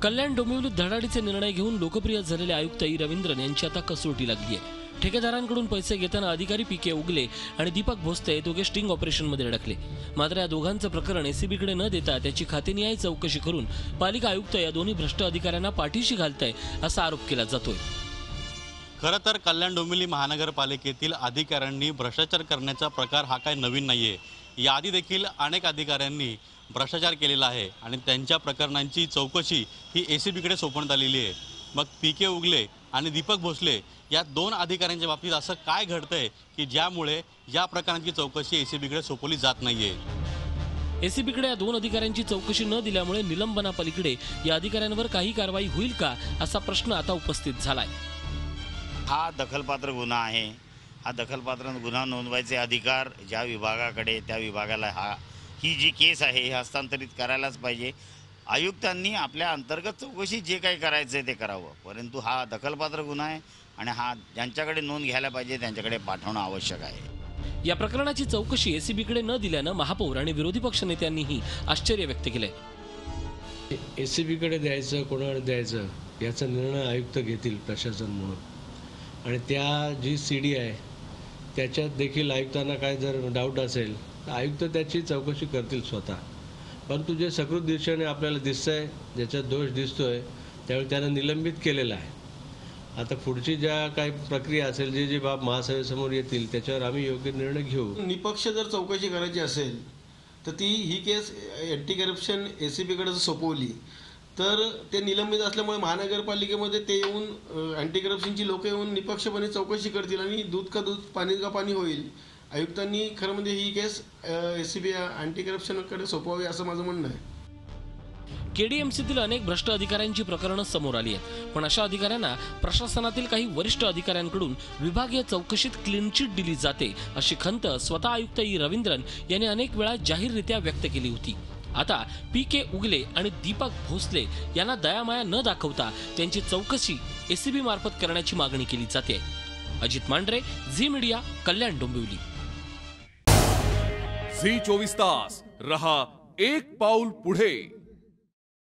कल्याण डोंबिवलीत धडाडीचे निर्णय घेऊन लोकप्रिय झालेले आयुक्त ई रवींद्रन यांची आता कसोटी लागली आहे। ठेकेदारांकडून पैसे घेताना अधिकारी पीके उगले आणि दीपक भोसले दोघे स्टिंग ऑपरेशनमध्ये अडकले। मात्र या दोघांचं प्रकरण एसीबीकडे न देता त्याची खातेनिहाय चौकशी करून पालिका आयुक्त या दोन्ही भ्रष्ट अधिकाऱ्यांना पाठीशी घालताय असा आरोप केला जातोय। खरं तर कल्याण डोंबिवली महानगरपालिकेतील अधिकाऱ्यांनी भ्रष्टाचार करण्याचा प्रकार हा काही नवीन नाहीये। याआधी देखील अनेक अधिकाऱ्यांनी भ्रष्टाचार केलेला आहे आणि त्यांच्या प्रकरणांची चौकशी ही एसीबीकडे सोपवण्यात आलेली आहे। मग पीके उगले आणि दीपक भोसले या दोन अधिकाऱ्यांच्या बाबतीत असं काय घडतंय की ज्यामुळे या प्रकरणांची चौकशी एसीबीकडे सोपवली जात नाहीये। एसीबीकडे या दोन अधिकाऱ्यांची चौकशी न दिल्यामुळे निलंबनापलीकडे या अधिकाऱ्यांवर काही कारवाई होईल का असा प्रश्न आता उपस्थित झालाय। हा दखलपात्र गुन्हा आहे। हा दखलपात्र गुन्हा नोंदवायचे अधिकार ज्या विभागाकडे त्या विभागाला ही जी केस आहे हे हस्तांतरित करायलाच पाहिजे। आयुक्तांनी आपल्या अंतर्गत चौकशी जे काही करायचं ते करावं, परंतु हा दखलपात्र गुन्हा आहे आणि हा ज्यांच्याकडे नोंद घ्यायला पाहिजे त्यांच्याकडे पाठवणं आवश्यक आहे। या प्रकरणाची चौकशी एसीबीकडे न दिल्यानं महापौर आणि विरोधी पक्षनेत्यांनीही आश्चर्य व्यक्त केले। एसीबीकडे द्यायचं कोणाकडे द्यायचं याचा निर्णय आयुक्त घेतील प्रशासन म्हणून, आणि त्या जी सीडी आहे त्याच्यात देखील आयुक्तांना काय जर डाऊट असेल तर आयुक्त त्याची चौकशी करतील स्वतः। परंतु जे सकृत दिशेने आपल्याला दिसतंय, ज्याच्यात दोष दिसतोय त्यावेळी त्यांना निलंबित केलेलं आहे। आता पुढची ज्या काही प्रक्रिया असेल जे बाब महासभेसमोर येतील त्याच्यावर आम्ही योग्य निर्णय घेऊ। निपक्ष जर चौकशी करायची असेल तर ही केस अँटी करप्शन एसीबीकडे जर सोपवली तर ते निलंबित असल्यामुळे महानगरपालिकेमध्ये ते येऊन अँटी करप्शनची लोक येऊन निपक्षपणे चौकशी करतील आणि दूध का दूध पाणी का पाणी होईल। आयुक्तांनी खरं म्हणजे ही केस एसीबी अँटी करप्शनकडे सोपवावी असं माझं म्हणणं आहे। केडीएमसीतील अनेक भ्रष्ट अधिकाऱ्यांची प्रकरणं समोर आली आहेत, पण अशा अधिकाऱ्यांना प्रशासनातील काही वरिष्ठ अधिकाऱ्यांकडून विभागीय चौकशीत क्लीन चिट दिली जाते अशी खंत स्वतः आयुक्त ई रवींद्रन यांनी अनेक वेळा जाहीररित्या व्यक्त केली होती। आता पीके उगले आणि दीपक भोसले यांना दयामाया न दाखवता त्यांची चौकशी एसीबी मार्फत करण्याची मागणी केली जाते। Ajit Mandhare, Zee media, Kalyan Dombivli. Zee 24 तास रहा एक पाऊल पुढे।